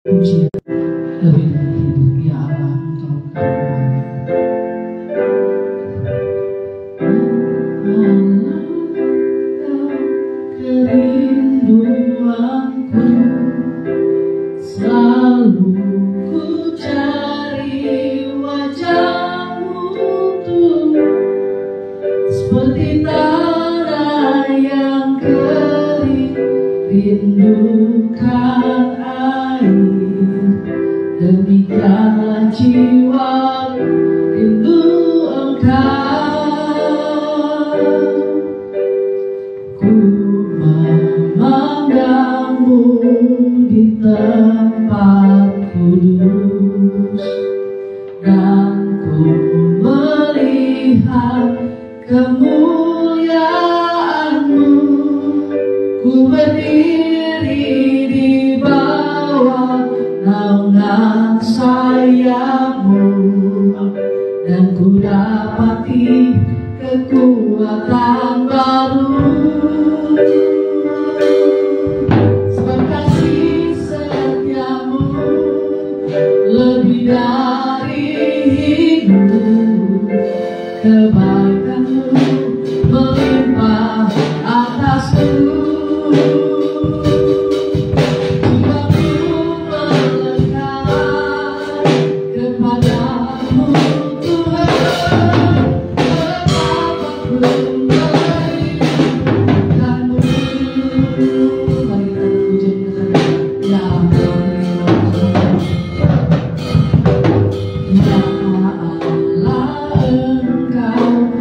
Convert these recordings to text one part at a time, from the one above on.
Puji lebih dari ya Allah, Engkau kami. Kerinduanku selalu ku cari wajahmu tuh, seperti tanah yang kering rindukan air. Demikianlah jiwa rindu Engkau. Ku memandangmu di tempat kudus, dan ku melihat kemuliaan-Mu. Ku berdiri di bawah naungan sayap-Mu, dan ku dapati kekuatan baru. Sebab kasih setia-Mu lebih dari hidup, kebaikan-Mu melimpah atasku. Engkau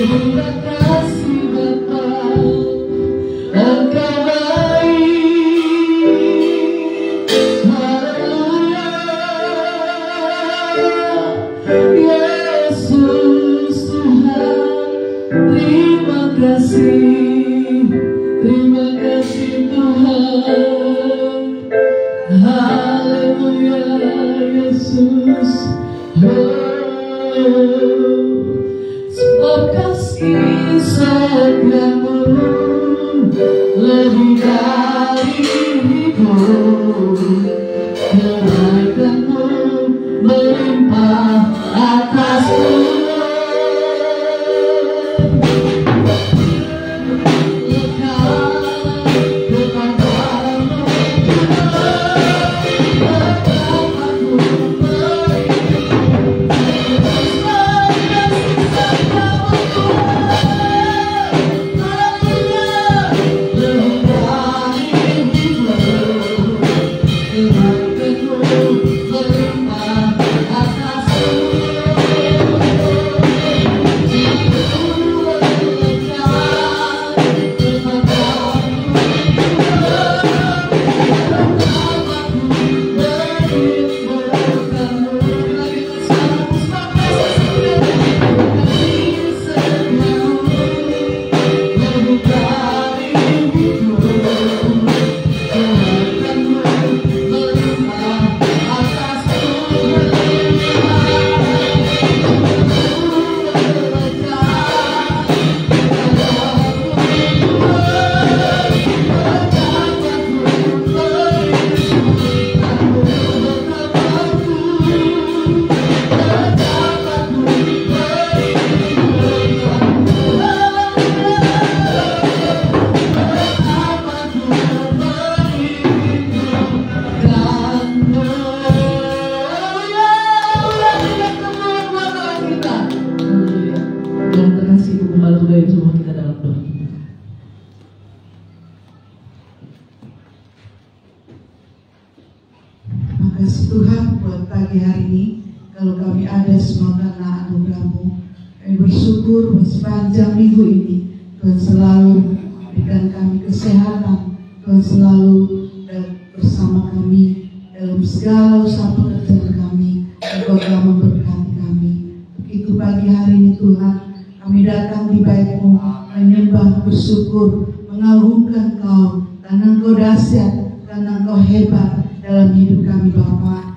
Terima kasih Bapa, Engkau baik. Haleluya. Yesus Tuhan, terima kasih. Terima kasih Tuhan. Haleluya Yesus. Sebab kasih setiamu lebih dari hidup, kebaikanmu melimpah atasku. Kasih Tuhan buat pagi hari ini. Kalau kami ada semua karena anugerah-Mu, kami bersyukur buat sepanjang minggu ini Tuhan selalu berikan kami kesehatan, Tuhan selalu bersama kami dalam segala usaha pekerjaan kami. Engkau telah memberkati kami. Begitu pagi hari ini Tuhan, kami datang di bait-Mu menyembah, bersyukur, mengagungkan Kau karena Engkau dahsyat, karena Engkau hebat dalam hidup kami Bapa.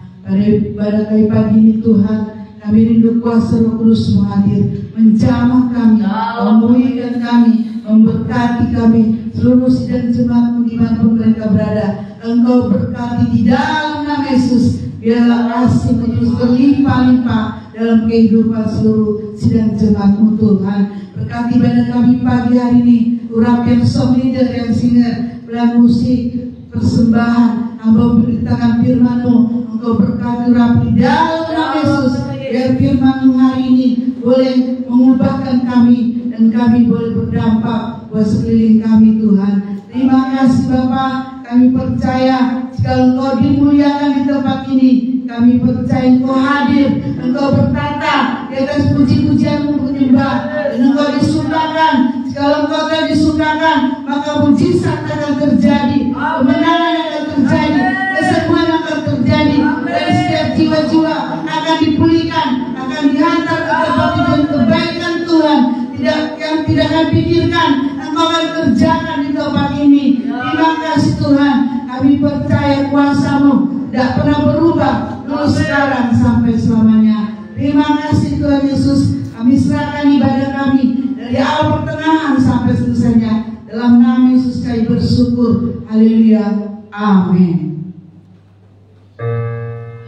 Pada kami pagi ini Tuhan, kami rindu kuasa Roh Kudus hadir, menjamah kami, memulihkan kami, memberkati kami, seluruh sidang jemaat dimanapun mereka berada. Engkau berkati di dalam nama Yesus. Biarlah kasih terus berlimpah-limpah dalam kehidupan seluruh sidang jemaat-Mu Tuhan. Berkati pada kami pagi hari ini, urapian song leader yang singer, pelan musik, persembahan, Hamba memberitakan firman-Mu. Engkau berkati rapi dalam nama Yesus. Biar firman-Mu hari ini boleh mengubahkan kami, dan kami boleh berdampak buat sekeliling kami Tuhan. Terima kasih Bapa. Kami percaya jika Engkau dimuliakan di tempat ini, kami percaya Engkau hadir, Engkau bertata di atas puji-pujian-Mu penyembah, dan Engkau disukakan. Jika Engkau telah disukakan, maka mujizat akan terjadi, kemenangan akan terjadi, kesembuhan akan terjadi, dan setiap jiwa-jiwa akan dipulihkan, akan dihantar ke tempat tujuan kebaikan Tuhan. Yang tidak akan pikirkan, Engkau akan kerjakan di tempat ini. Terima kasih Tuhan. Kami percaya kuasa-Mu tidak pernah berubah, dulu sekarang sampai selamanya. Terima kasih Tuhan Yesus. Kami serahkan ibadah kami dari awal pertengahan sampai selesainya. Dalam nama Yesus kami bersyukur. Haleluya. Amin.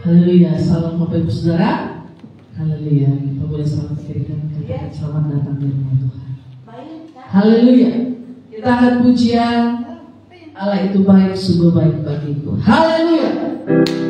Haleluya. Salam Bapak Ibu Saudara. Haleluya. Kita boleh selamat berikan selamat datang di rumah Tuhan. Haleluya. Kita akan pujian Allah itu baik, sungguh baik bagiku. Haleluya. Baik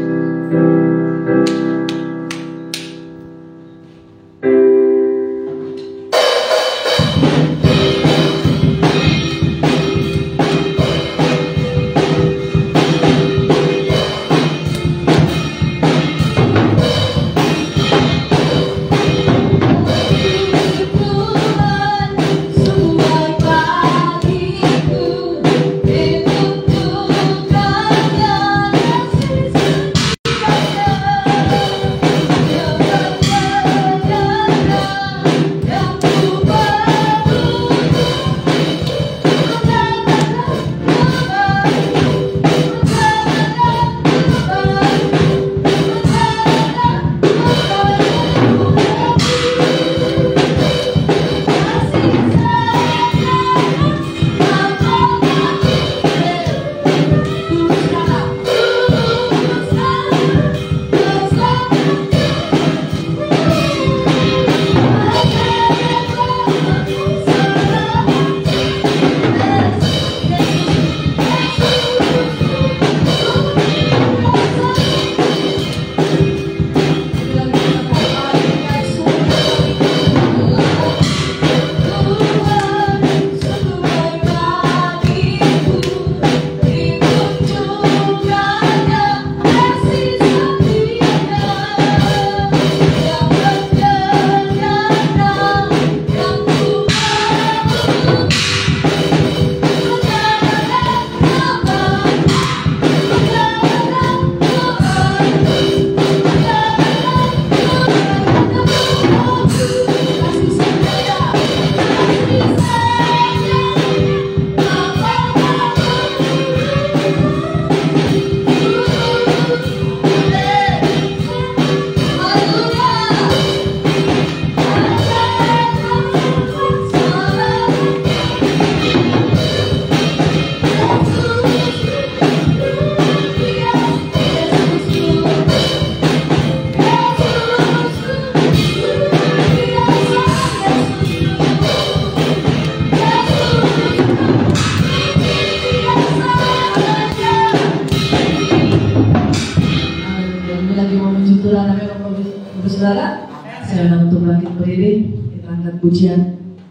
angkat pujian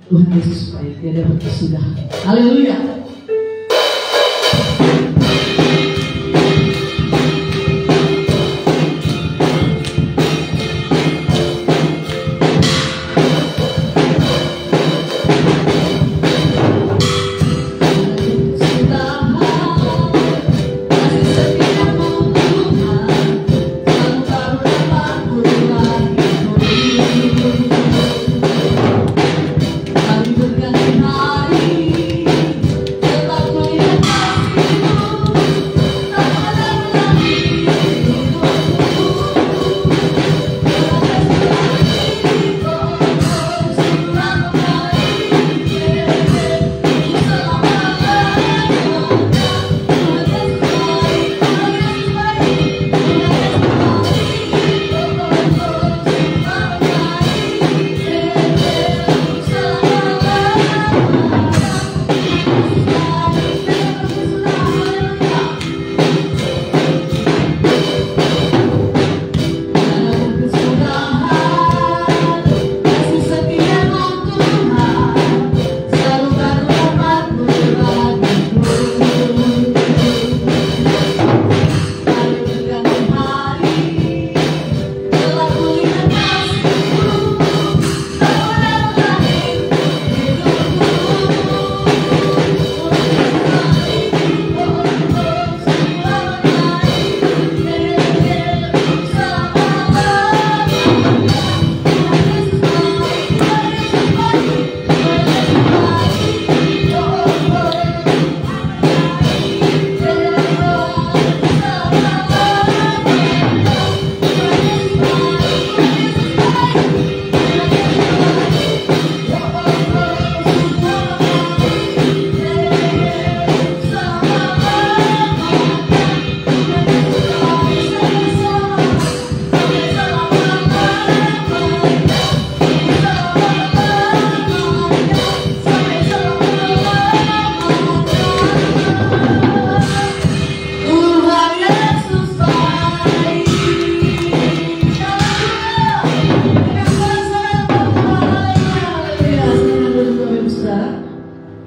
Tuhan Yesus supaya tiada berkesudahan. Haleluya.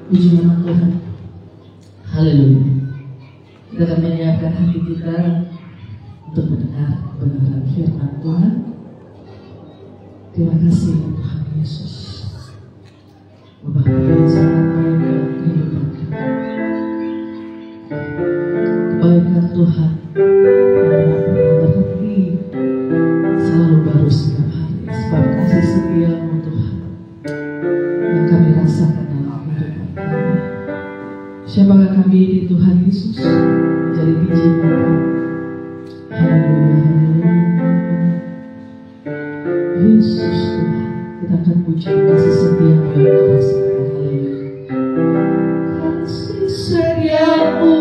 Puji nama Tuhan. Haleluya. Kita akan menyiapkan hati kita untuk mendengar kebenaran firman Tuhan. Terima kasih Tuhan Yesus. Bapa kami sangat baik dalam kehidupan kami. Kebaikan Tuhan yang pernah berhenti selalu baru setiap hari. Sebab kasih setia-Mu Tuhan yang kami rasakan dalam kehidupan kami. Siapakah kami di Tuhan Yesus menjadi biji Bapa. Haleluya. Yesus Tuhan, kita akan puji kasih setia-Mu yang Kau rasakan. Haleluya. Kasih setia-Mu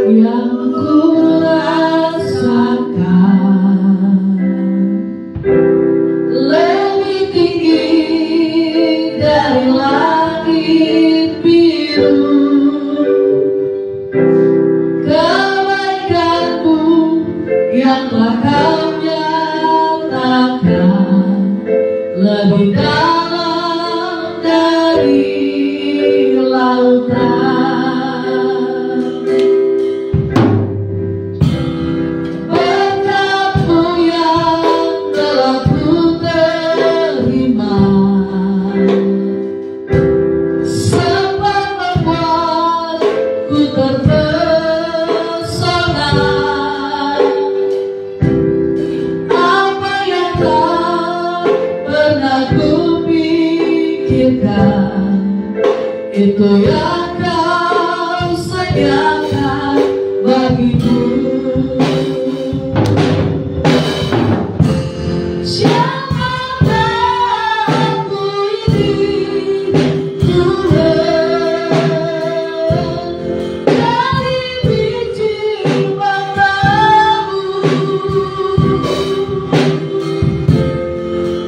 yang Ku rasakan lebih tinggi dari langit biru. Kebaikan-Mu yang telah Kau nyatakan lebih dalam dari lautan. Berkat-Mu yang telah Ku terima sempat membuatku terpesona. Apa yang tak pernah ku pikirkan, itu yang Kau sediakan bagiku. Siapakah aku ini Tuhan, dari biji mata-Mu.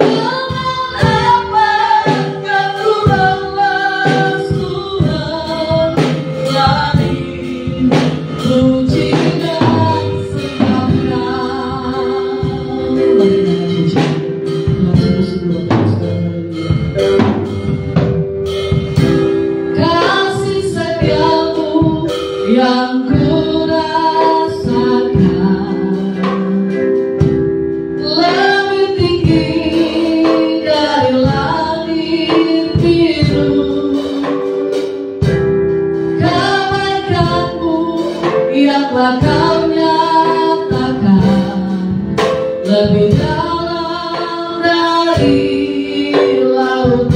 Dengan apakah ku balas Tuhan langit. yang ku rasakan lebih tinggi dari langit biru. Kebaikanmu yang telah kau nyatakan lebih dalam dari lautan.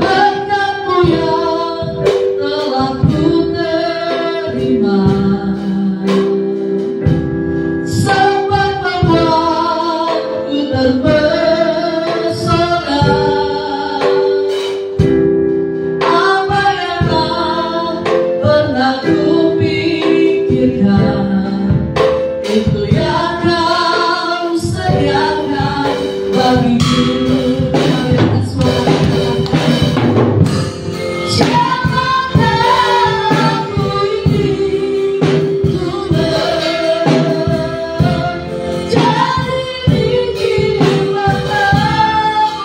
Berkat-Mu yang telah ku terima sempat membuatku terpesona. Apa yang tak pernah ku pikirkan, itu yang Kau sediakan bagiku. Kalian suara siapakah aku ini, Tuhan, jadi biji matamu.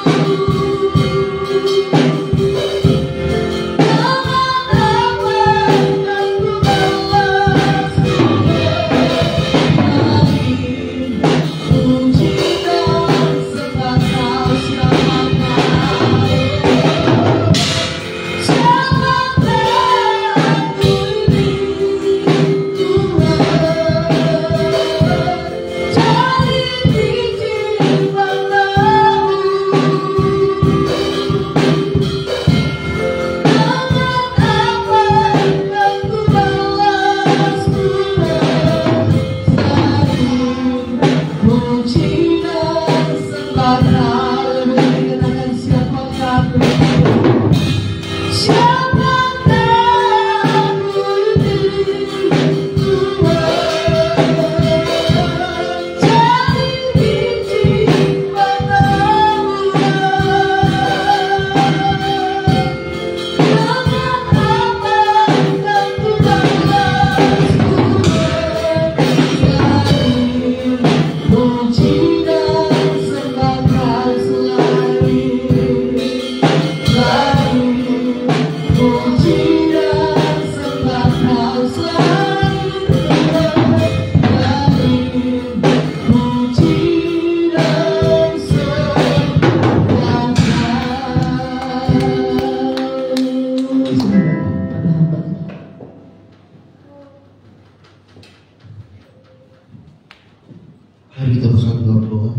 Mari kita bersatu dalam doa.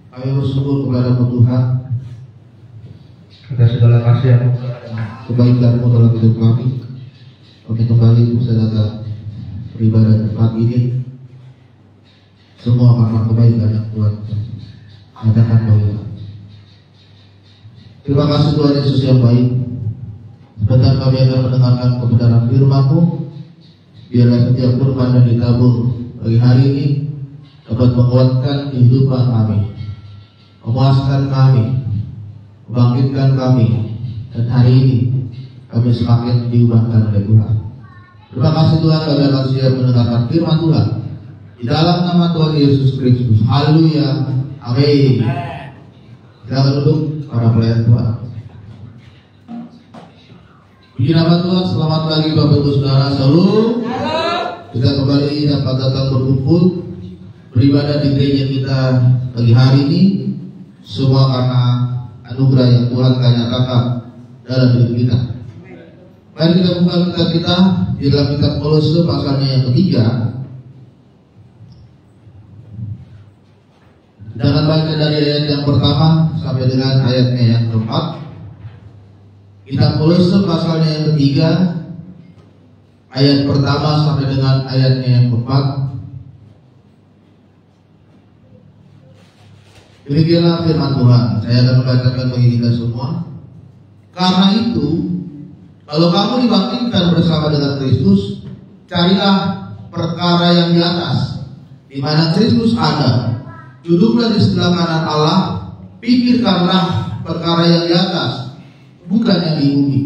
Kami bersyukur kepada-Mu Tuhan atas segala kasih-Mu, kebaikan-Mu dalam hidup kami. Kami kembali bisa datang beribadah tempat ini, semua karena kebaikan yang Tuhan nyatakan bagi kami. Terima kasih Tuhan Yesus yang baik. Sebentar kami akan mendengarkan kebenaran firman-Mu. Biarlah setiap firman yang ditabur bagi hari ini dapat menguatkan kehidupan kami, memuaskan kami, membangkitkan kami, dan hari ini kami semakin diubahkan oleh Tuhan. Terima kasih Tuhan kami akan siap mendengarkan firman Tuhan di dalam nama Tuhan Yesus Kristus. Haleluya, amin. Kita duduk para pelayan Tuhan. Puji nama Tuhan. Selamat pagi Bapak Ibu Saudara. Shalom. Kita kembali dapat datang berkumpul beribadah di gereja kita pagi hari ini, semua karena anugerah yang Tuhan nyatakan dalam hidup kita. Mari kita buka kitab kita di dalam kitab Kolose pasalnya yang ketiga. Kita akan baca dari ayat yang pertama sampai dengan ayatnya yang keempat. Kitab Kolose pasalnya yang ketiga, ayat pertama sampai dengan ayatnya yang keempat. Demikianlah firman Tuhan. Saya akan membacakan bagi kita semua. Karena itu, kalau kamu dibangkitkan bersama dengan Kristus, carilah perkara yang di atas, di mana Kristus ada. Duduklah di sebelah kanan Allah. Pikirkanlah perkara yang di atas, bukan yang di bumi.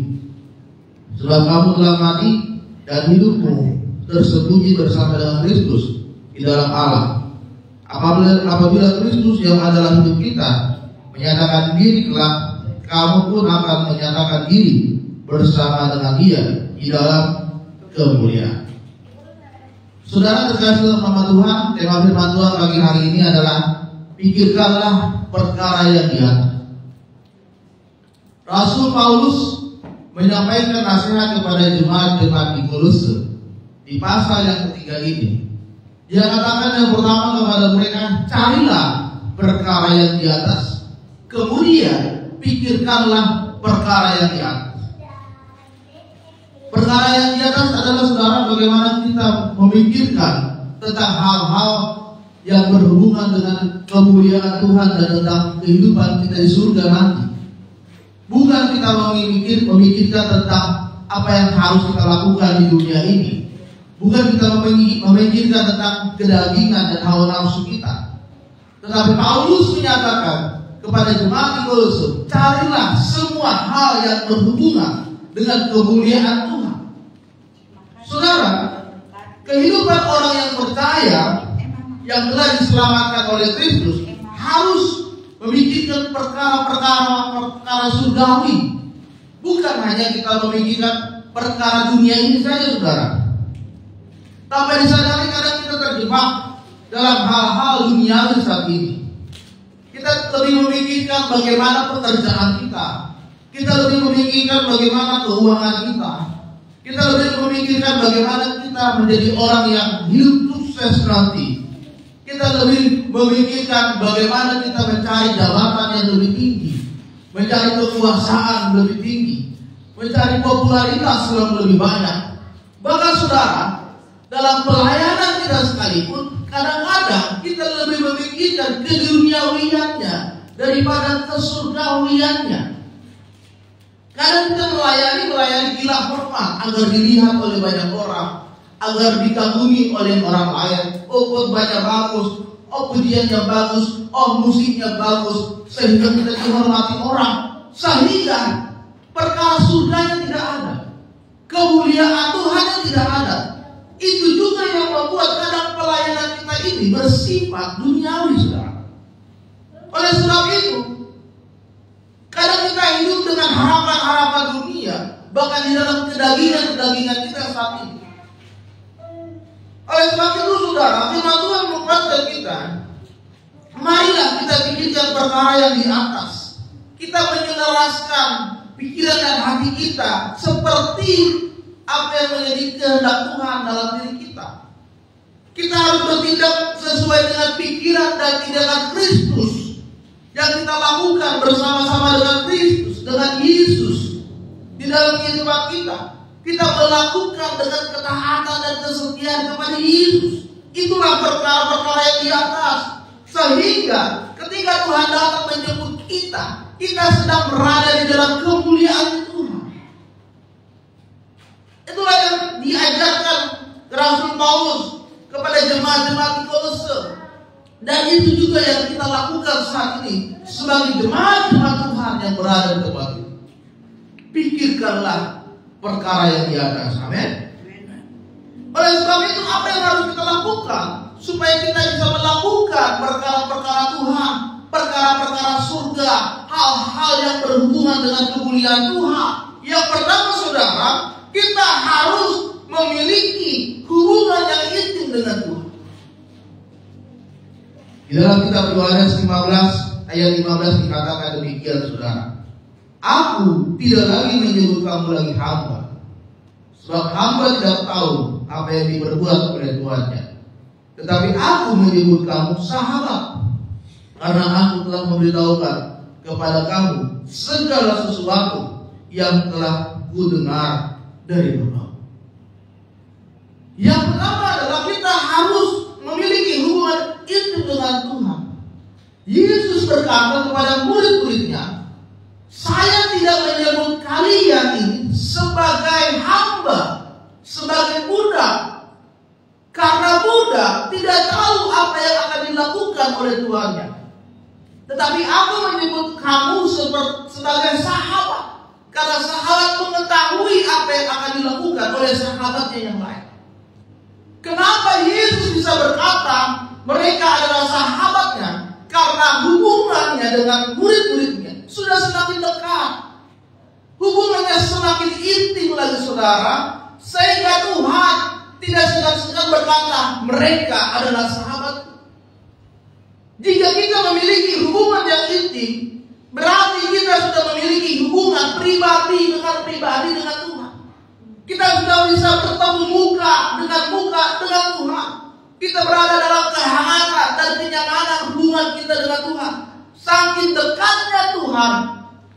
Sebab kamu telah mati dan hidupmu tersembunyi bersama dengan Kristus di dalam Allah. Apabila Kristus yang adalah hidup kita menyatakan diri kelak, kamu pun akan menyatakan diri bersama dengan Dia di dalam kemuliaan. Saudara terkasih dalam nama Tuhan, tema firman Tuhan pagi hari ini adalah pikirkanlah perkara yang di atas. Rasul Paulus menyampaikan nasihat kepada jemaat-jemaat di Kolose di pasal yang ketiga ini. Dia katakan yang pertama kepada mereka, carilah perkara yang di atas, kemudian pikirkanlah perkara yang di atas. Perkara yang di atas adalah, saudara, bagaimana kita memikirkan tentang hal-hal yang berhubungan dengan kemuliaan Tuhan dan tentang kehidupan kita di surga nanti. Bukan kita memikirkan tentang apa yang harus kita lakukan di dunia ini. Bukan kita memikirkan tentang kedagingan dan hawa nafsu kita. Tetapi Paulus menyatakan kepada jemaat di Kolose, carilah semua hal yang berhubungan dengan kemuliaan Tuhan. Saudara, kehidupan orang yang percaya, yang telah diselamatkan oleh Kristus, harus memikirkan perkara surgawi. Bukan hanya kita memikirkan perkara dunia ini saja, saudara. Tanpa disadari kadang kita terjebak dalam hal-hal duniawi saat ini. Kita lebih memikirkan bagaimana pekerjaan kita. Kita lebih memikirkan bagaimana keuangan kita. Kita lebih memikirkan bagaimana kita menjadi orang yang hidup sukses nanti. Kita lebih memikirkan bagaimana kita mencari jabatan yang lebih tinggi, mencari kekuasaan lebih tinggi, mencari popularitas yang lebih banyak. Bahkan saudara, dalam pelayanan kita sekalipun, kadang-kadang kita lebih memikirkan keduniawiannya daripada kesurgawiannya. Kadang kita melayani gila hormat agar dilihat oleh banyak orang, agar dikagumi oleh orang lain. Oh, khotbahnya bagus, oh pujiannya bagus, oh musiknya bagus, sehingga kita dihormati orang. Sehingga perkara surganya tidak ada, kemuliaan Tuhan tidak ada. Itu juga yang membuat kadang pelayanan kita ini bersifat duniawi, saudara. Oleh sebab itu, kadang kita hidup dengan harapan-harapan dunia, bahkan di dalam kedagingan kita saat ini. Oleh sebab itu, saudara, firman Tuhan menguatkan kita. Marilah kita pikirkan perkara yang di atas. Kita menyelaraskan pikiran dan hati kita seperti apa yang menjadi kehendak Tuhan dalam diri kita. Kita harus bertindak sesuai dengan pikiran dan tindakan Kristus yang kita lakukan bersama-sama dengan Kristus, dengan Yesus di dalam kehidupan kita. Kita melakukan dengan ketaatan dan kesetiaan kepada Yesus. Itulah perkara-perkara yang di atas. Sehingga ketika Tuhan datang menjemput kita, kita sedang berada di dalam kemuliaan Tuhan. Itulah yang diajarkan Rasul Paulus kepada jemaat-jemaat di Kolose. Dan itu juga yang kita lakukan saat ini sebagai jemaat-jemaat Tuhan yang berada di tempat ini. Pikirkanlah perkara yang di atas. Amin. Oleh sebab itu, apa yang harus kita lakukan supaya kita bisa melakukan perkara-perkara Tuhan, perkara-perkara surga, hal-hal yang berhubungan dengan kemuliaan Tuhan? Yang pertama, saudara, kita harus memiliki hubungan yang intim dengan Tuhan. Di dalam kitab Yohanes 15 ayat 15 dikatakan demikian, saudara. Aku tidak lagi menyebut kamu lagi hamba, sebab hamba tidak tahu apa yang diperbuat oleh tuannya. Tetapi aku menyebut kamu sahabat, karena aku telah memberitahukan kepada kamu segala sesuatu yang telah kudengar dari Bapa. Yang pertama adalah kita harus memiliki hubungan intim dengan Tuhan. Yesus berkata kepada murid-muridnya, saya tidak menyebut kalian ini sebagai hamba, sebagai budak, karena budak tidak tahu apa yang akan dilakukan oleh tuannya. Tetapi aku menyebut kamu sebagai sahabat, karena sahabat mengetahui apa yang akan dilakukan oleh sahabatnya yang lain. Kenapa Yesus bisa berkata mereka adalah sahabatnya? Karena hubungannya hubungannya dengan murid-muridnya sudah semakin dekat. Hubungannya semakin intim lagi saudara, sehingga Tuhan tidak segan-segan berkata mereka adalah sahabat. Jika kita memiliki hubungan yang intim, berarti kita sudah memiliki hubungan pribadi dengan Tuhan. Kita sudah bisa bertemu muka dengan Tuhan. Kita berada dalam kehangatan dan kenyamanan hubungan kita dengan Tuhan. Saking dekatnya Tuhan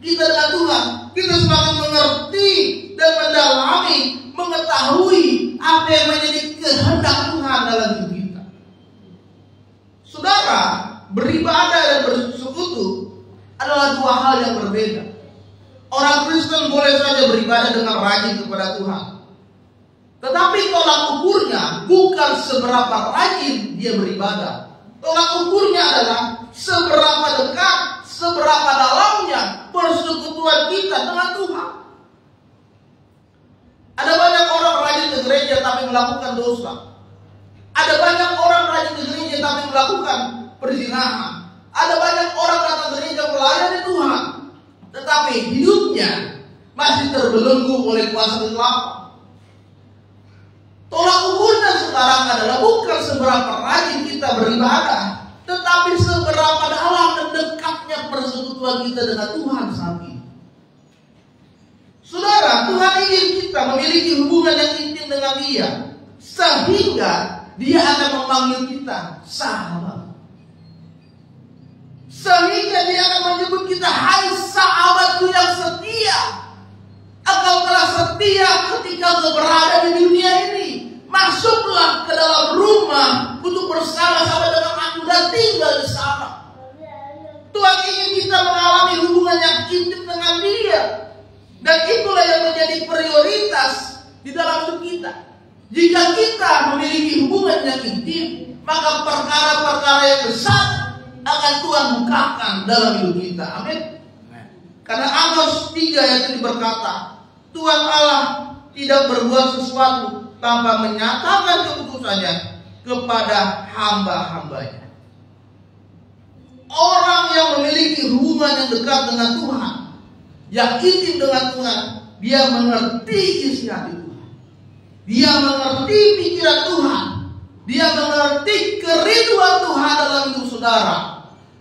kita dengan Tuhan, kita semakin mengerti dan mendalami, mengetahui apa yang menjadi kehendak Tuhan dalam hidup kita. Saudara, beribadah dan bersekutu adalah dua hal yang berbeda. Orang Kristen boleh saja beribadah dengan rajin kepada Tuhan, tetapi tolak ukurnya bukan seberapa rajin dia beribadah. Tolak ukurnya adalah seberapa dekat, seberapa dalamnya persekutuan kita dengan Tuhan. Ada banyak orang rajin ke gereja tapi melakukan dosa. Ada banyak orang rajin ke gereja tapi melakukan perzinahan. Ada banyak orang datang ke gereja melayani Tuhan, tetapi hidupnya masih terbelenggu oleh kuasa kegelapan. Tolak ukurnya sekarang adalah bukan seberapa rajin kita beribadah, tetapi seberapa dalam dan dekatnya persekutuan kita dengan Tuhan saat ini. Saudara, Tuhan ingin kita memiliki hubungan yang intim dengan Dia, sehingga Dia akan memanggil kita sahabat. Sehingga Dia akan menyebut kita, hai sahabatku yang setia. Engkau telah setia ketika engkau berada di dunia ini. Masuklah ke dalam rumah untuk bersama-sama dengan aku dan tinggal di sana. Tuhan ingin kita mengalami hubungan yang intim dengan Dia. Dan itulah yang menjadi prioritas di dalam hidup kita. Jika kita memiliki hubungan yang intim, maka perkara-perkara yang besar akan Tuhan bukakan dalam hidup kita. Amin. Karena Amos 3 ayat ini berkata, Tuhan Allah tidak berbuat sesuatu tanpa menyatakan keputusannya kepada hamba-hambanya. Orang yang memiliki hubungan yang dekat dengan Tuhan, yang intim dengan Tuhan, dia mengerti isi hati Tuhan. Dia mengerti pikiran Tuhan. Dia mengerti kerinduan Tuhan dalam hidup saudara.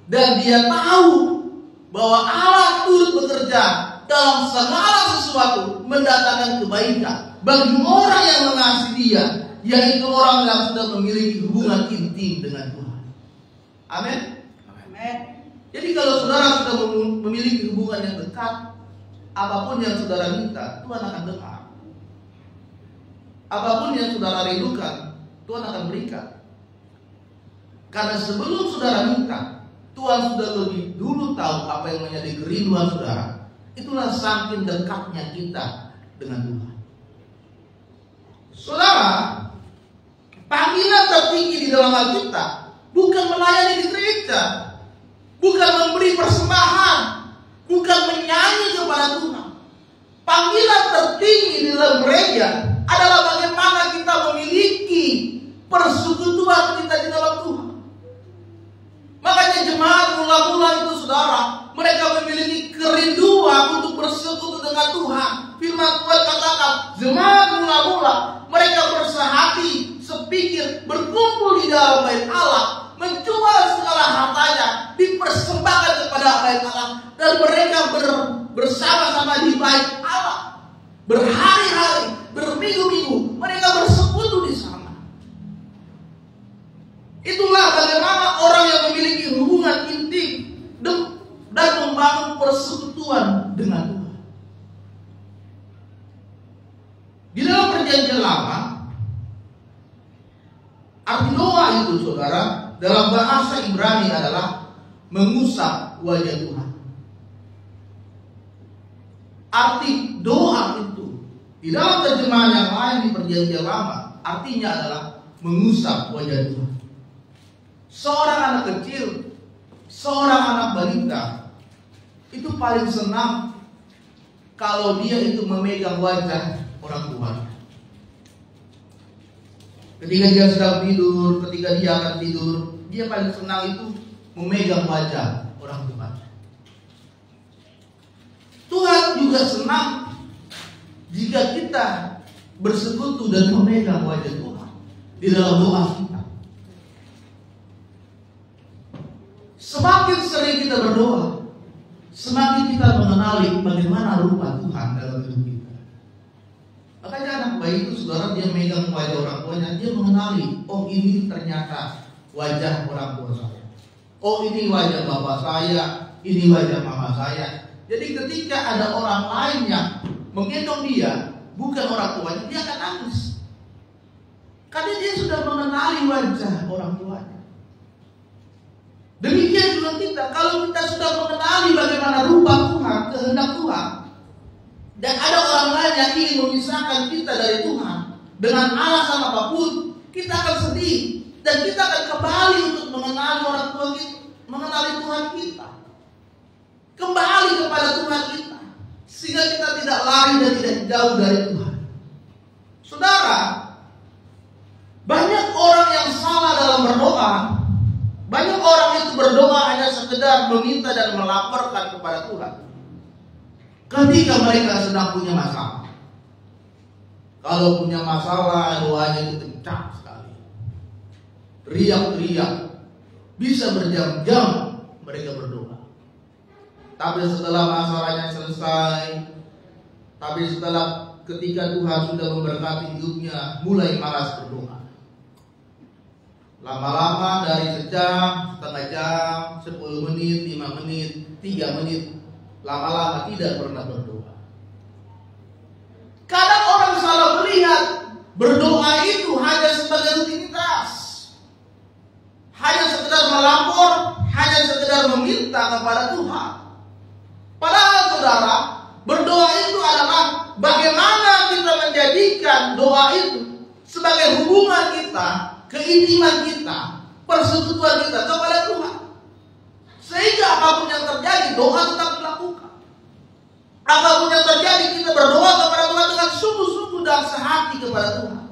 Dan dia tahu bahwa Allah turut bekerja dalam segala sesuatu mendatangkan kebaikan bagi orang yang mengasihi Dia, yaitu orang yang sudah memiliki hubungan intim dengan Tuhan. Amin. Amin. Jadi kalau saudara sudah memiliki hubungan yang dekat, apapun yang saudara minta, Tuhan akan dengar. Apapun yang saudara rindukan, Tuhan akan berikan. Karena sebelum saudara minta, Tuhan sudah lebih dulu tahu apa yang menjadi kerinduan saudara. Itulah saking dekatnya kita dengan Tuhan. Saudara, panggilan tertinggi di dalam Alkitab bukan melayani di gereja, bukan memberi persembahan, bukan menyanyi kepada Tuhan. Panggilan tertinggi di dalam gereja adalah bagaimana kita memiliki persekutuan kita di dalam Tuhan. Makanya jemaat mula-mula itu saudara, mereka memiliki kerinduan untuk bersekutu dengan Tuhan. Firman Tuhan katakan, jemaat mula-mula mereka bersehati, sepikir, berkumpul di dalam bait Allah, menjual segala hartanya, dipersembahkan kepada bait Allah, dan mereka bersama-sama di bait Allah, berhari-hari, berminggu-minggu, mereka bersekutu di sana. Itulah bagaimana orang yang memiliki hubungan intim dan membangun persekutuan dengan Tuhan. Di dalam perjanjian lama, arti doa itu saudara dalam bahasa Ibrani adalah mengusap wajah Tuhan. Arti doa itu di dalam terjemahan yang lain di perjanjian lama artinya adalah mengusap wajah Tuhan. Seorang anak kecil, seorang anak balita itu paling senang kalau dia itu memegang wajah orang tuanya. Ketika dia sedang tidur, ketika dia akan tidur, dia paling senang itu memegang wajah orang Tuhan. Tuhan juga senang jika kita bersekutu dan memegang wajah Tuhan di dalam doa kita. Semakin sering kita berdoa, semakin kita mengenali bagaimana rupa Tuhan dalam hidup kita. Makanya anak bayi itu, saudara, dia megang wajah orang tuanya, dia mengenali, oh ini ternyata wajah orang tua saya. Oh ini wajah bapak saya, ini wajah mama saya. Jadi ketika ada orang lain yang menggendong dia, bukan orang tuanya, dia akan nangis. Karena dia sudah mengenali wajah orang tuanya. Demikian juga kita, kalau kita sudah mengenali bagaimana rupa Tuhan, kehendak Tuhan, dan ada orang lain yang ingin memisahkan kita dari Tuhan dengan alasan apapun, kita akan sedih dan kita akan kembali untuk mengenali orang tua kita, mengenali Tuhan kita, kembali kepada Tuhan kita, sehingga kita tidak lari dan tidak jauh dari Tuhan. Saudara, banyak orang yang salah dalam berdoa. Banyak orang itu berdoa hanya sekedar meminta dan melaporkan kepada Tuhan ketika mereka sedang punya masalah. Kalau punya masalah, doanya itu kencang sekali, teriak-teriak, bisa berjam-jam mereka berdoa. Tapi setelah masalahnya selesai, tapi setelah ketika Tuhan sudah memberkati hidupnya, mulai malas berdoa. Lama-lama dari sejam, setengah jam, 10 menit, 5 menit, 3 menit, lama-lama tidak pernah berdoa. Kadang orang salah melihat berdoa itu hanya sebagai rutinitas, hanya sekedar melapor, hanya sekedar meminta kepada Tuhan. Padahal saudara, berdoa itu adalah bagaimana kita menjadikan doa itu sebagai hubungan kita, keintiman kita, persekutuan kita kepada Tuhan. Sehingga apapun yang terjadi, doa tetap dilakukan. Apapun yang terjadi, kita berdoa kepada Tuhan dengan sungguh-sungguh dan sehati kepada Tuhan.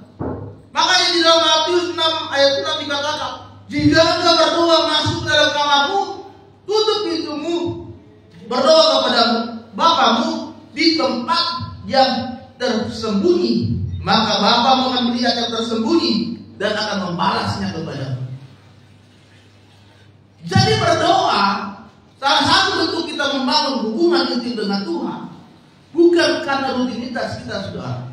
Makanya di dalam Matius 6 ayat 6 dikatakan, jika engkau berdoa masuk dalam kamarmu, tutup pintumu, berdoa kepada Bapamu di tempat yang tersembunyi, maka Bapamu akan melihat yang tersembunyi dan akan membalasnya kepadamu. Jadi berdoa salah satu bentuk kita membangun hubungan intim dengan Tuhan, bukan karena rutinitas kita, saudara,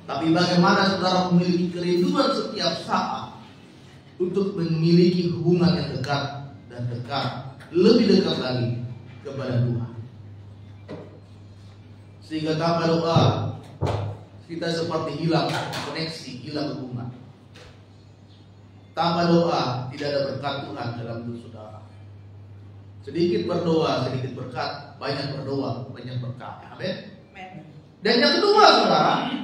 tapi bagaimana saudara memiliki kerinduan setiap saat untuk memiliki hubungan yang dekat dan dekat, lebih dekat lagi kepada Tuhan. Sehingga tanpa doa kita seperti hilang koneksi, hilang hubungan. Tanpa doa tidak ada berkat Tuhan dalam hidup saudara. Sedikit berdoa, sedikit berkat. Banyak berdoa, banyak berkat. Amin. Dan yang kedua, saudara,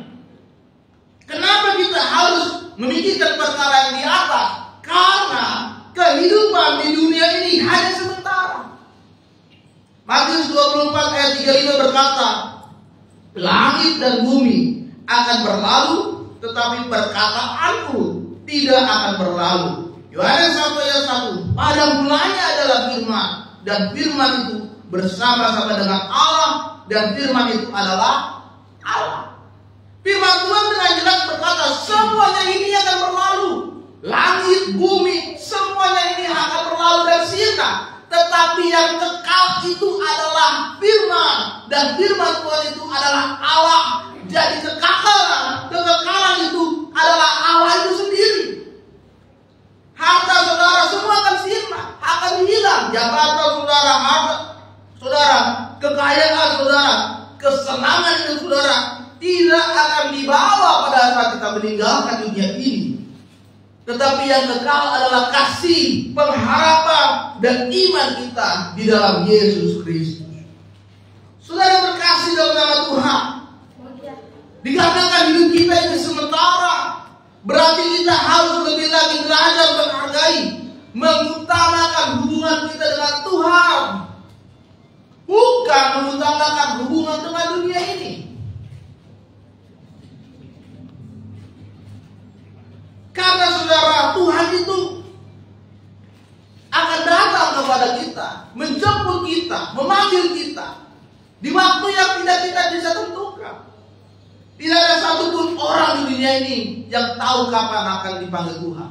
kenapa kita harus memikirkan perkara yang di atas? Karena kehidupan di dunia ini hanya sementara. Matius 24 ayat 35 berkata, langit dan bumi akan berlalu, tetapi perkataanku tidak akan berlalu. Yohanes 1 ayat 1. Pada mulanya adalah firman, dan firman itu bersama-sama dengan Allah, dan firman itu adalah Allah. Firman Tuhan dengan jelas berkata, semuanya ini akan berlalu. Langit, bumi, semuanya ini akan berlalu dan sirna. Tetapi yang kekal itu adalah firman, dan firman Tuhan itu adalah Allah. Jadi kekekalan itu adalah Allah itu sendiri. Harta saudara semua akan sirna, akan hilang. Jabatan saudara, harta saudara, kekayaan saudara, kesenangan hidup saudara tidak akan dibawa pada saat kita meninggalkan dunia ini. Tetapi yang kekal adalah kasih, pengharapan, dan iman kita di dalam Yesus Kristus. Saudara terkasih dalam nama Tuhan, dikatakan hidup kita itu sementara, berarti kita harus lebih lagi belajar menghargai, mengutamakan hubungan kita dengan Tuhan, bukan mengutamakan hubungan dengan dunia ini. Karena saudara, Tuhan itu akan datang kepada kita, menjemput kita, memanggil kita di waktu yang tidak kita bisa tentukan. Tidak ada satupun orang di dunia ini yang tahu kapan akan dipanggil Tuhan.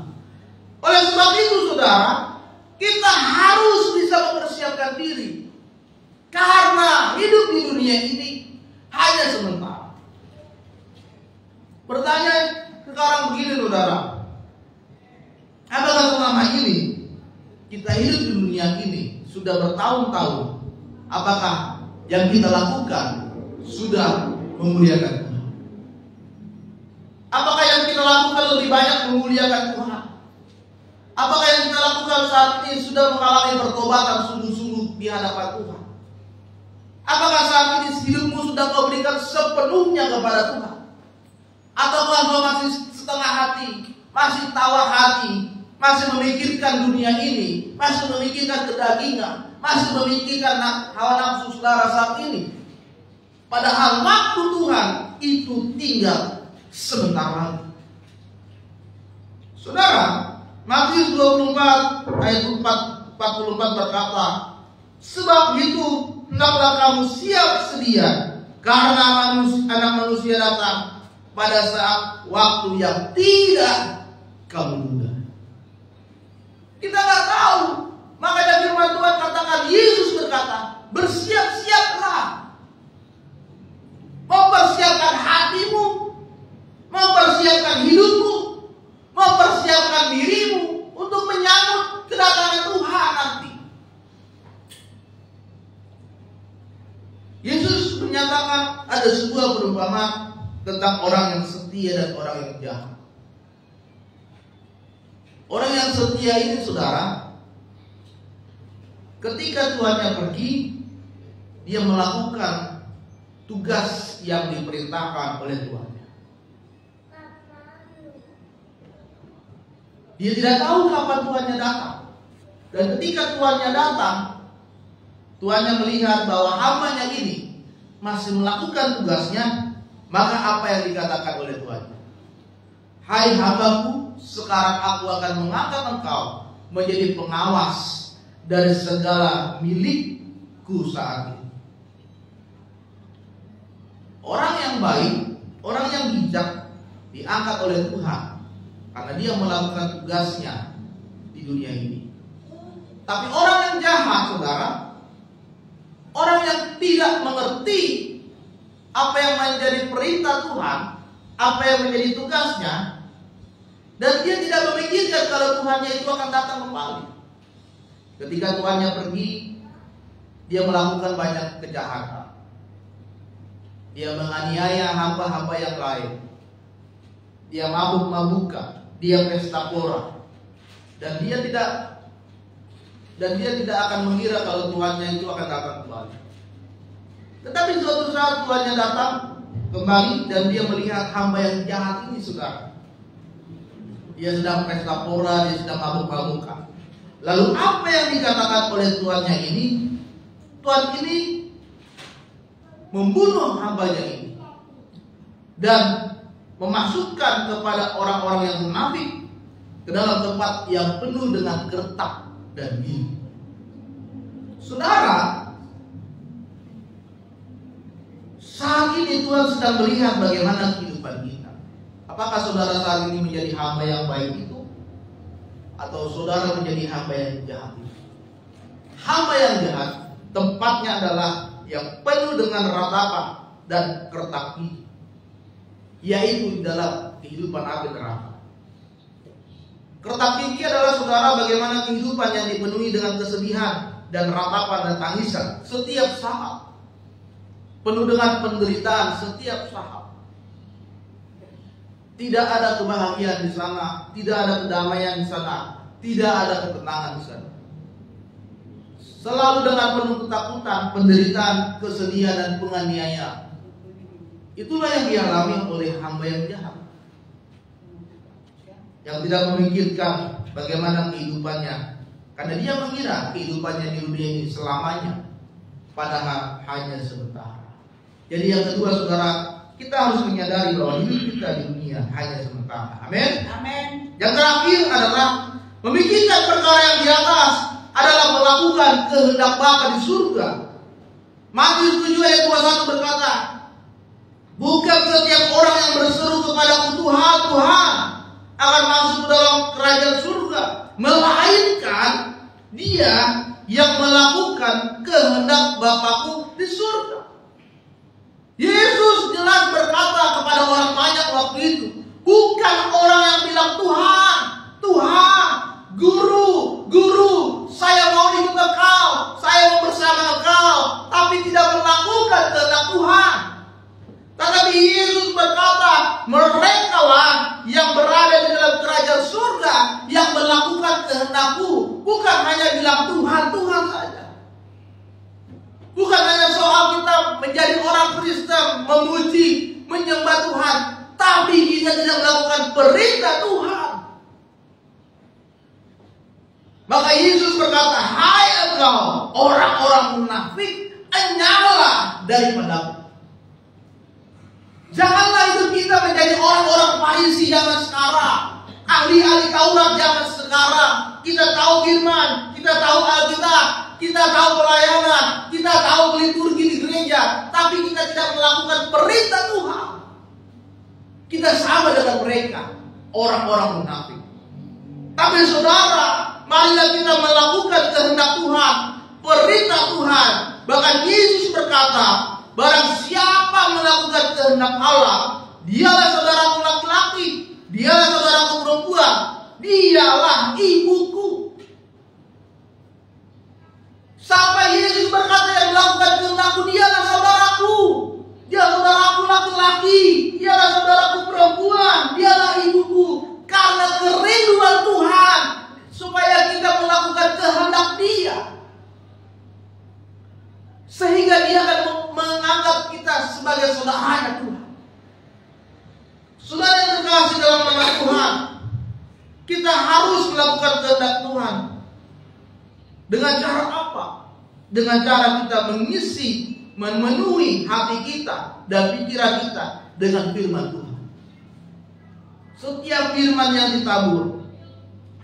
Oleh sebab itu, saudara, kita harus bisa mempersiapkan diri. Karena hidup di dunia ini hanya sementara. Pertanyaan sekarang begini, saudara. Apakah selama ini kita hidup di dunia ini sudah bertahun-tahun, apakah yang kita lakukan sudah memuliakan Tuhan? Apakah yang kita lakukan lebih banyak memuliakan Tuhan? Apakah yang kita lakukan saat ini sudah mengalami pertobatan sungguh-sungguh di hadapan Tuhan? Apakah saat ini hidupmu sudah kau berikan sepenuhnya kepada Tuhan? Ataukah kau masih setengah hati, masih tawar hati, masih memikirkan dunia ini, masih memikirkan kedagingan, masih memikirkan hawa nafsu saudara saat ini? Padahal waktu Tuhan itu tinggal sebentar lagi. Saudara, Matius 24 ayat 44 berkata, sebab itu hendaklah kamu siap sedia, karena anak manusia datang pada saat waktu yang tidak kamu duga. Kita nggak tahu, makanya firman Tuhan katakan, Yesus berkata, bersiap-siaplah, mempersiapkan hatimu, mempersiapkan hidupmu, mempersiapkan dirimu untuk menyambut kedatangan Tuhan nanti. Yesus menyatakan ada sebuah perumpamaan tentang orang yang setia dan orang yang jahat. Orang yang setia ini, saudara, ketika tuannya pergi, dia melakukan tugas yang diperintahkan oleh tuannya. Dia tidak tahu kapan tuannya datang. Dan ketika tuannya datang, tuannya melihat bahwa hambanya ini masih melakukan tugasnya, maka apa yang dikatakan oleh tuannya? Hai hambaku, sekarang aku akan mengangkat engkau menjadi pengawas dari segala milikku saat ini. Orang yang baik, orang yang bijak diangkat oleh Tuhan karena dia melakukan tugasnya di dunia ini. Tapi orang yang jahat, saudara, orang yang tidak mengerti apa yang menjadi perintah Tuhan, apa yang menjadi tugasnya, dan dia tidak memikirkan kalau Tuhannya itu akan datang kembali. Ketika Tuhannya pergi, dia melakukan banyak kejahatan. Dia menganiaya hamba-hamba yang lain. Dia mabuk-mabukan, dia pesta pora. Dan dia tidak akan mengira kalau Tuhannya itu akan datang kembali. Tetapi suatu saat Tuhannya datang kembali dan dia melihat hamba yang jahat ini, saudara. Dia sedang pesta pora, dia sedang mabuk-mabukan. Lalu apa yang dikatakan oleh tuannya ini? Tuan ini membunuh hambanya ini dan memasukkan kepada orang-orang yang munafik ke dalam tempat yang penuh dengan gertak dan gigi. Saudara, saat ini Tuhan sedang melihat bagaimana kehidupan kita. Apakah saudara saat ini menjadi hamba yang baik itu, atau saudara menjadi hamba yang jahat itu? Hamba yang jahat tempatnya adalah yang penuh dengan ratapan dan gertak gigi, yaitu dalam kehidupan api neraka. Gertak gigi adalah, saudara, bagaimana kehidupan yang dipenuhi dengan kesedihan dan ratapan dan tangisan setiap saat, penuh dengan penderitaan setiap saat. Tidak ada kebahagiaan di sana, tidak ada kedamaian di sana, tidak ada ketenangan di sana. Selalu dengan penuh ketakutan, penderitaan, kesedihan dan penganiayaan. Itulah yang dialami oleh hamba yang jahat, yang tidak memikirkan bagaimana kehidupannya, karena dia mengira kehidupannya di dunia ini selamanya, padahal hanya sebentar. Jadi yang kedua, saudara, kita harus menyadari bahwa hidup kita di dunia hanya sementara. Amin. Amin. Yang terakhir adalah memikirkan perkara yang di atas. adalah melakukan kehendak Bapa di surga. Matius 7 ayat 21 berkata, bukan setiap orang yang berseru kepadaku Tuhan, Tuhan akan masuk ke dalam kerajaan surga, melainkan dia yang melakukan kehendak Bapakku di surga. Yesus jelas berkata kepada orang banyak waktu itu, bukan orang yang bilang Tuhan, Tuhan, Guru, Guru, saya mau ikut Engkau, saya mau bersama Engkau, tapi tidak melakukan kehendak Tuhan. Tetapi Yesus berkata, mereka lah yang berada di dalam kerajaan surga, yang melakukan kehendak-Ku, bukan hanya bilang Tuhan, Tuhan saja. Bukan hanya soal kita menjadi orang Kristen, memuji, menyembah Tuhan, tapi kita tidak melakukan perintah Tuhan. Maka Yesus berkata, hai engkau orang-orang munafik, enyahlah daripadaku. Janganlah itu kita menjadi orang-orang Farisi zaman sekarang, ahli-ahli Taurat zaman sekarang. Kita tahu firman, kita tahu Alkitab, kita tahu pelayanan, kita tahu liturgi di gereja, tapi kita tidak melakukan perintah Tuhan. Kita sama dengan mereka, orang-orang munafik. Tapi saudara, marilah kita melakukan kehendak Tuhan, perintah Tuhan. Bahkan Yesus berkata, barang siapa melakukan kehendak Allah, dialah saudaraku laki-laki, dialah saudaraku perempuan, dialah ibuku. Sampai Yesus berkata yang melakukan kehendakku, dialah saudaraku, dialah saudaraku laki-laki, dialah saudaraku perempuan, dialah ibuku. Karena kerinduan Tuhan supaya kita melakukan kehendak Dia, sehingga Dia akan menganggap kita sebagai saudaranya Tuhan. Saudara yang terkasih dalam nama Tuhan, kita harus melakukan kehendak Tuhan. Dengan cara apa? Dengan cara kita mengisi, memenuhi hati kita dan pikiran kita dengan firman Tuhan. Setiap firman yang ditabur,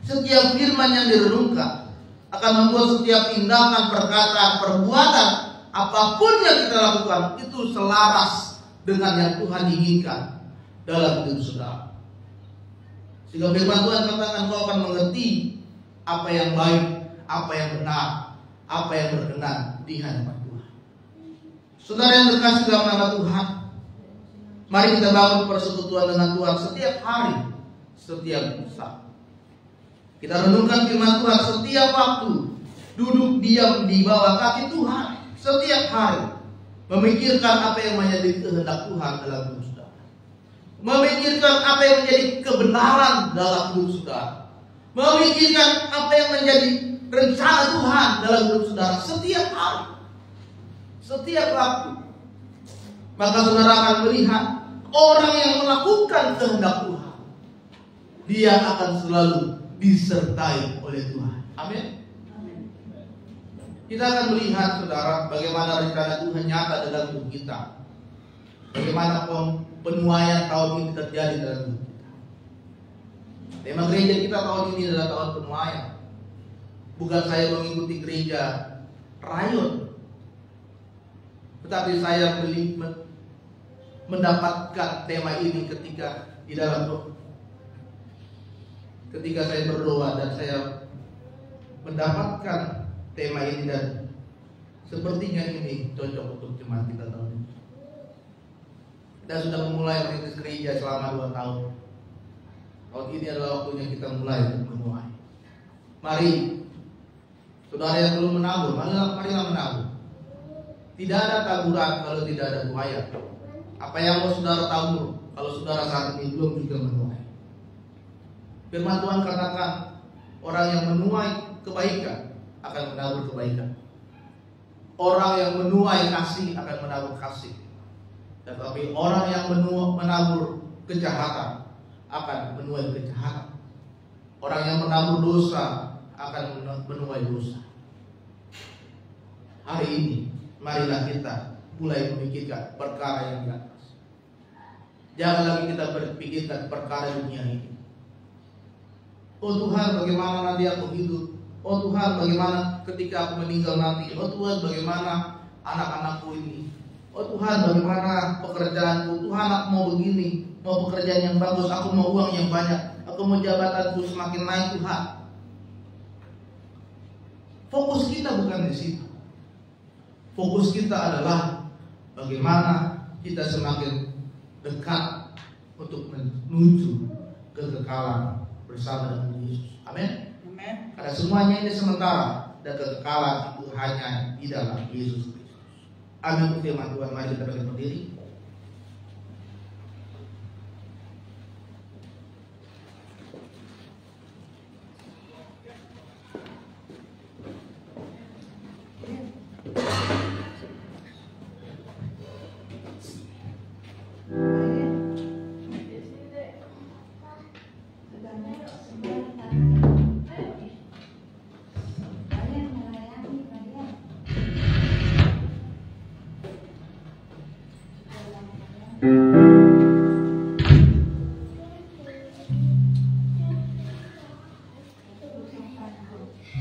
setiap firman yang direnungkan akan membuat setiap tindakan, perkataan, perbuatan, apapun yang kita lakukan itu selaras dengan yang Tuhan inginkan dalam hidup saudara. Sehingga firman Tuhan katakan, kau akan mengerti apa yang baik, apa yang benar, apa yang berkenan di hadapan Tuhan. Saudara yang terkasih dalam nama Tuhan, mari kita bangun persekutuan dengan Tuhan setiap hari, setiap saat. Kita renungkan firman Tuhan setiap waktu, duduk diam di bawah kaki Tuhan setiap hari, memikirkan apa yang menjadi kehendak Tuhan dalam hidup saudara, memikirkan apa yang menjadi kebenaran dalam hidup saudara, memikirkan apa yang menjadi rencana Tuhan dalam hidup saudara setiap hari, setiap waktu. Maka saudara akan melihat orang yang melakukan kehendak Tuhan, dia akan selalu disertai oleh Tuhan. Amin. Kita akan melihat saudara bagaimana rencana Tuhan nyata dalam hidup kita, bagaimana penuaian tahun ini terjadi dalam hidup kita. Tema gereja kita tahun ini adalah tahun penuaian. Bukan saya mengikuti gereja rayon, tetapi saya mendapatkan tema ini ketika di dalam doa. Ketika saya berdoa dan saya mendapatkan tema ini, dan sepertinya ini cocok untuk jemaat kita tahun ini. Kita sudah memulai merintis gereja selama 2 tahun. Tahun ini adalah waktunya kita mulai menuai. Mari, saudara yang belum menabur, marilah menabur. Tidak ada taburan kalau tidak ada tuaian. Apa yang mau saudara tabur kalau saudara saat ini belum juga menuai? Firman Tuhan katakan, orang yang menuai kebaikan akan menabur kebaikan. Orang yang menuai kasih akan menabur kasih. Tetapi orang yang menabur kejahatan akan menuai kejahatan. Orang yang menabur dosa akan menuai dosa. Hari ini marilah kita mulai memikirkan perkara yang di atas. Jangan lagi kita berpikirkan perkara dunia ini. Oh Tuhan, bagaimana nanti aku hidup Oh Tuhan, bagaimana ketika aku meninggal nanti? Oh Tuhan, bagaimana anak-anakku ini? Oh Tuhan, bagaimana pekerjaanku? Tuhan, aku mau begini, mau pekerjaan yang bagus, aku mau uang yang banyak, aku mau jabatanku semakin naik Tuhan. Fokus kita bukan di situ. Fokus kita adalah bagaimana kita semakin dekat untuk menuju kekekalan bersama dengan Yesus. Amin. Karena semuanya ini sementara dan kekekalan itu hanya di dalam Yesus Kristus. Amin. Firman Tuhan, mari kita berdiri.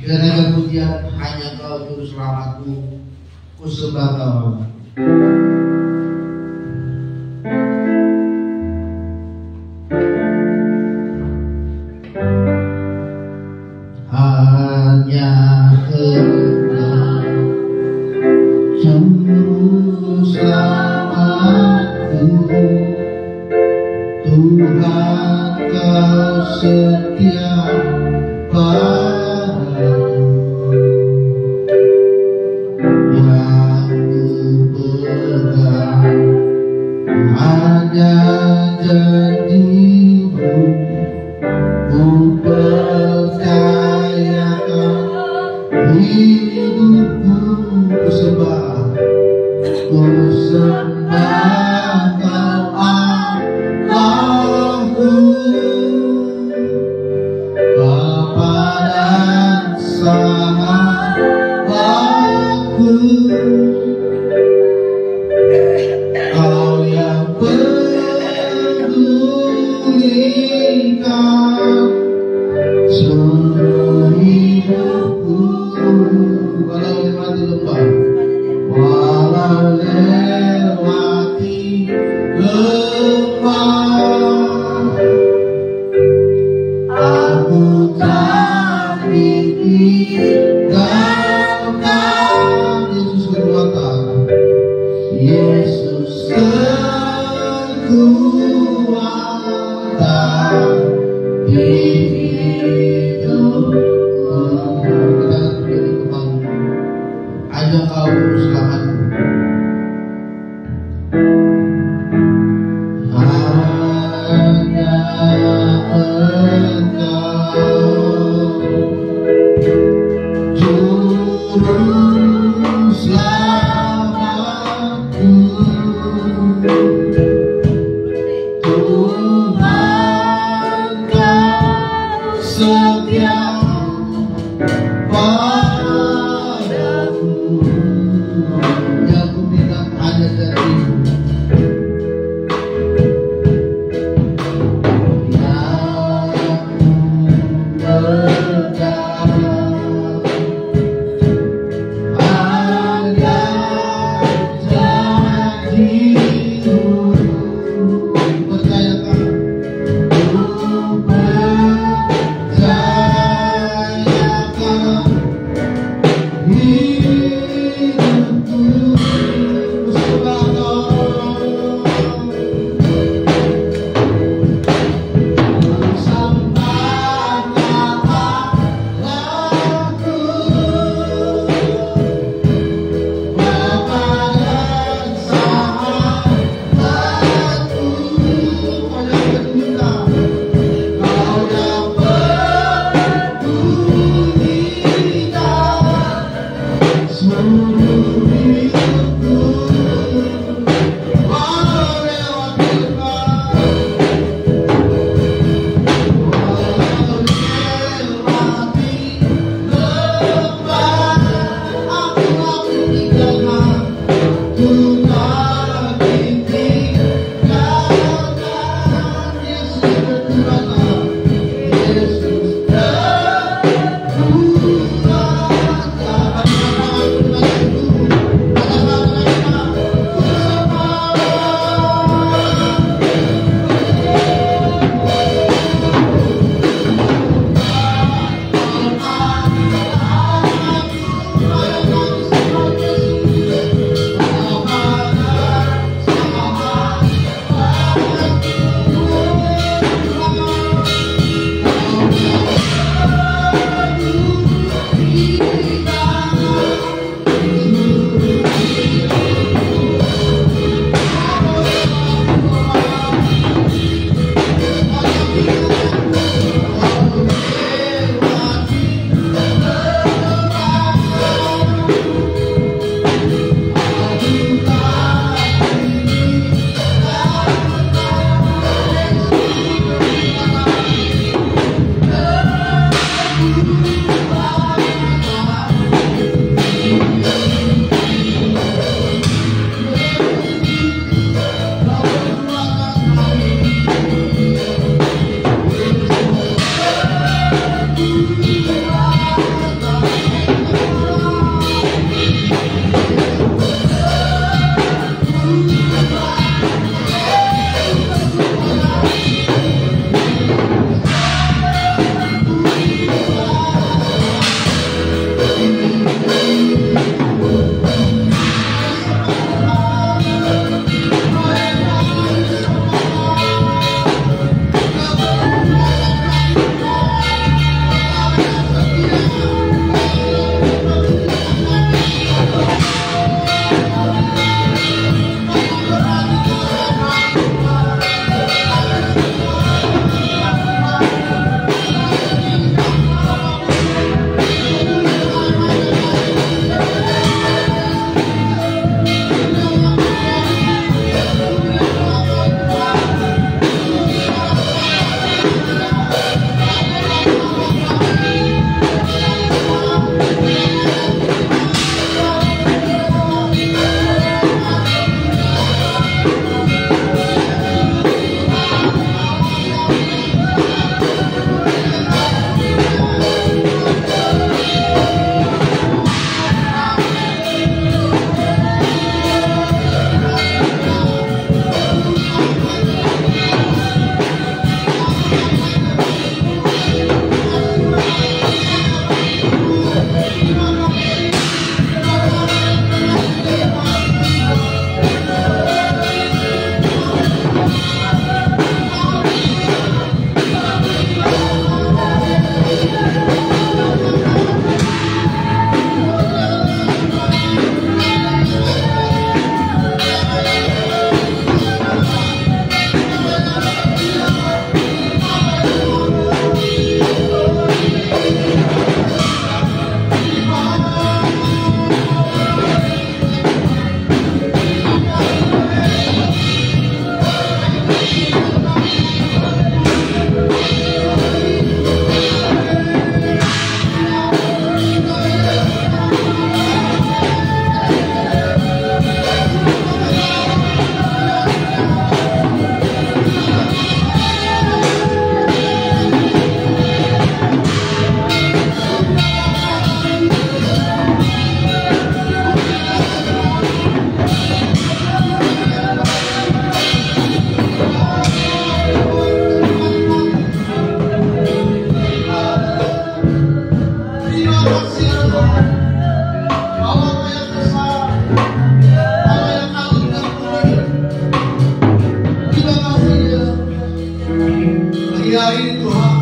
Kiranya pujian hanya Kau juru selamatku, ku sembah Kau. Hanya Engkau juru selamatku, Tuhan Kau setia padaku. Hanya janji-Mu, ku percayakan hidupku, ku sembah Kau Allahku, Bapa dan Sahabatku. Kau yang pedulikan seluruh hidupku, walau lewati lembah, walau lewati lembah, aku tak ditinggalkan. Yesus berkata, Yesus kekuatan di hidupku. Kita beri kembali. Hanya Kau juru selamatku. Hanya Engkau juru selamatku, Tuhan Kau setia padaku. Yang ku minta hanya dari-Mu, Yesus yang besar, Allah yang adil dan mulia. Terima kasih ya. Pagi hari ini Tuhan,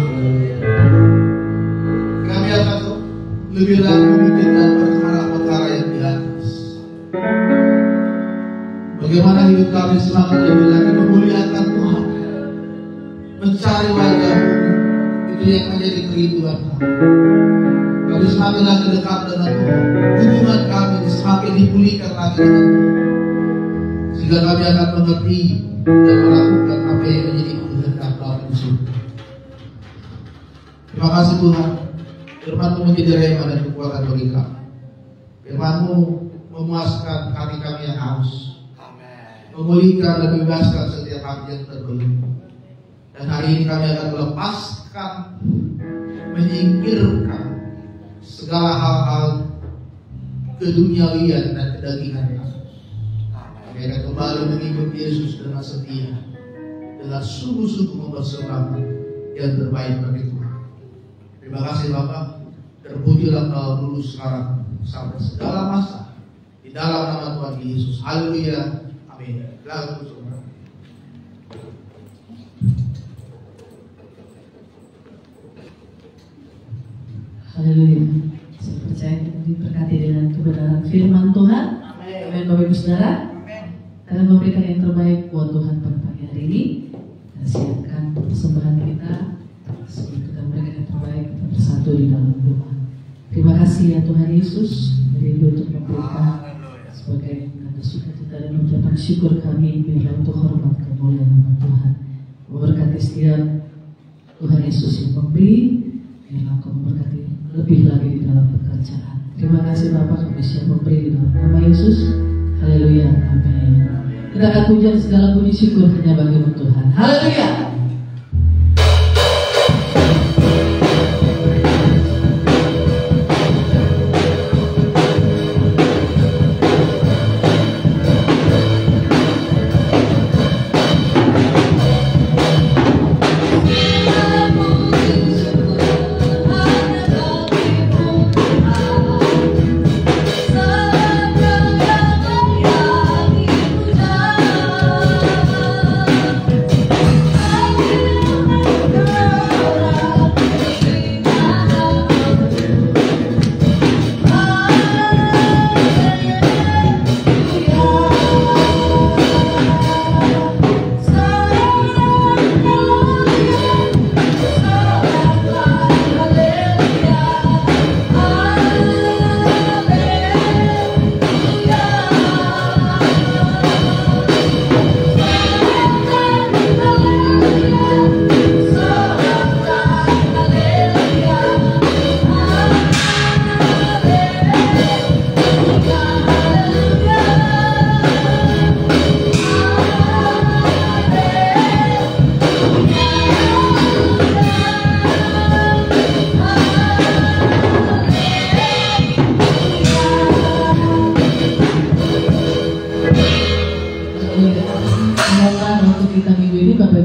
kami akan lebih lagi memikirkan perkara-perkara yang di atas. Bagaimana hidup kami semakin lebih lagi memuliakan Tuhan, mencari wajah-Mu, itu yang menjadi kerinduan kami. Kami semakin lagi dekat dengan Tuhan, hubungan kami semakin dipulihkan lagi dengan Tuhan, sehingga kami akan mengerti dan melakukan apa yang menjadi kehendak Bapa di surga. Terima kasih Tuhan, Firman-Mu menjadi rema dan kekuatan bagi kami. Firman-Mu memuaskan hati kami yang haus, memulihkan dan membebaskan setiap hati yang terbelenggu. Dan hari ini kami akan melepaskan, menyingkirkan segala hal-hal keduniawian dan kedagingan kami. Kami akan kembali mengikut Yesus dengan setia, dengan sungguh-sungguh mempersembahkan yang terbaik bagi Tuhan. Terima kasih Bapak. Terpujilah Kau dulu, sekarang, sampai segala masa, di dalam nama Tuhan Yesus. Haleluya. Amin. Lalu saudara. Haleluya. Saya percaya kita diberkati dengan kebenaran firman Tuhan. Amin. Bapak Ibu Saudara, karena memberikan yang terbaik buat Tuhan pada pagi hari ini, kita siapkan persembahan kita sebelum kita memberikan yang terbaik, kita bersatu di dalam doa. Terima kasih ya Tuhan Yesus, rindu untuk memberikan sebagai tanda sukacita dan ucapan syukur kami, biarlah untuk hormat kemuliaan nama Tuhan. Memberkati setiap Tuhan Yesus yang memberi, biarlah Kau memberkati lebih lagi di dalam pekerjaan. Terima kasih Bapak, kami siap memberi di dalam nama Yesus. Haleluya. Amin. Kita akan pujian segala puji syukur hanya bagi Tuhan. Haleluya.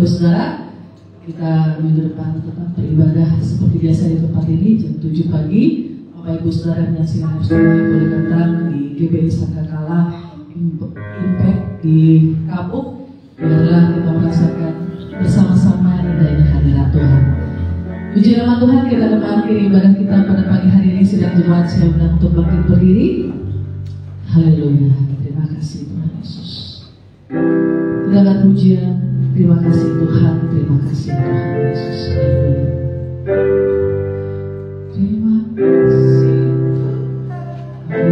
Saudara, kita minggu depan tetap beribadah seperti biasa di tempat ini jam 7 pagi. Bapak Ibu Saudara menyaksikan live streaming boleh datang di GBI Sangkakala Impact di Kapuk. Biarlah kita merasakan bersama-sama indahnya hadirat Tuhan. Puji nama Tuhan, kita akan mengakhiri ibadah kita pada pagi hari ini. Sidang jemaat saya undang untuk bangkit berdiri. Haleluya. Terima kasih Tuhan Yesus. Kita akan pujian. Terima kasih Tuhan, terima kasih Tuhan Yesus. Terima kasih Tuhan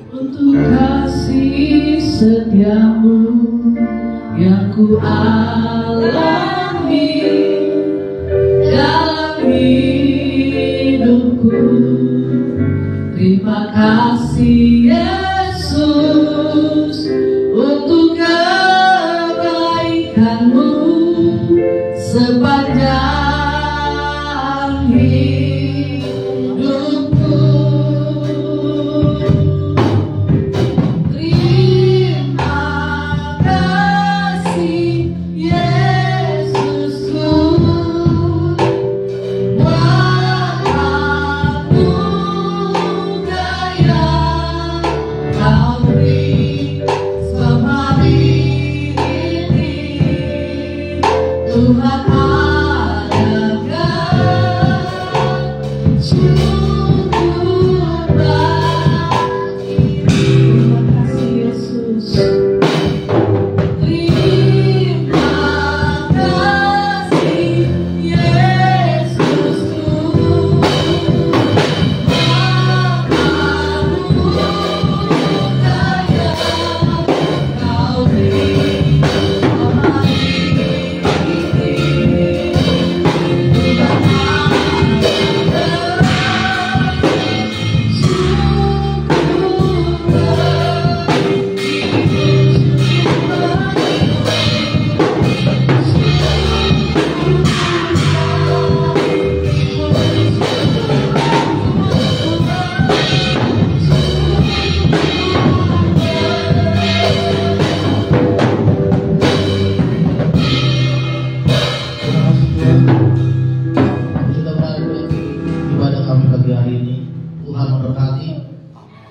untuk kasih setiamu yang ku alami dalam hidupku. Terima kasih Yesus untuk sepanjang hidupku. Terima kasih Yesusku, buat anugerah yang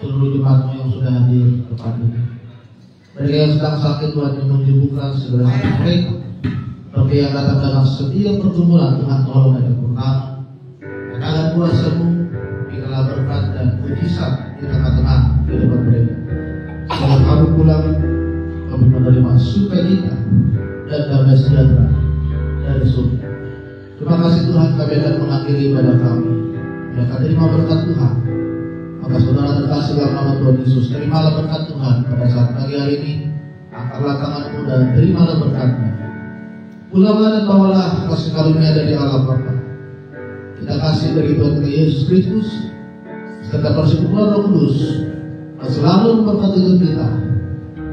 seluruh jemaatmu yang sudah hadir kepada ini. Mereka yang sedang sakit Tuhan yang menyembuhkan segala sakit mereka. Mereka yang datang dalam setiap pergumulan Tuhan tolong dan pertama. Tangan kuasa-Mu berikanlah berkat dan mujizat di tengah-tengah kehidupan mereka. Setelah kami pulang, kami menerima sukacita dan damai sejahtera dari surga. Terima kasih Tuhan, kami akan mengakhiri ibadah kami. Kami akan terima berkat Tuhan. Maka saudara terkasih dalam nama Tuhan Yesus, terimalah berkat Tuhan pada saat pagi hari ini. Angkatlah tanganmu dan terimalah berkatnya. Pulanglah dan bawalah kasih karunia dari Allah Bapa. Kita kasih dari Tuhan Yesus Kristus serta persekutuan Roh Kudus yang selalu memberkati hidup kita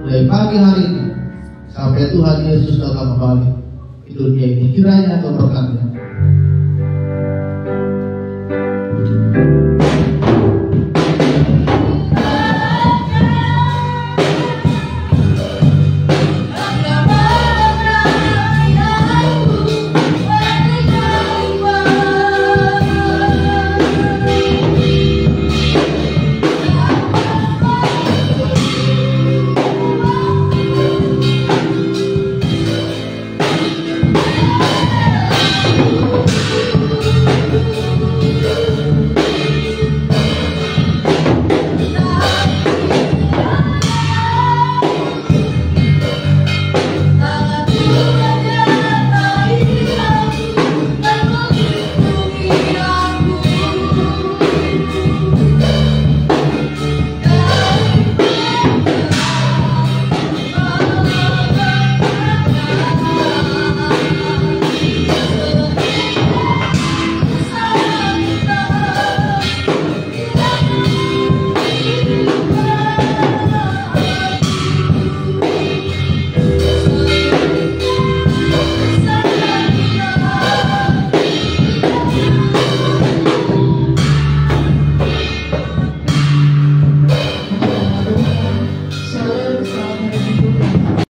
mulai pagi hari ini sampai Tuhan Yesus datang kembali di dunia ini. Kiranya Engkau berkati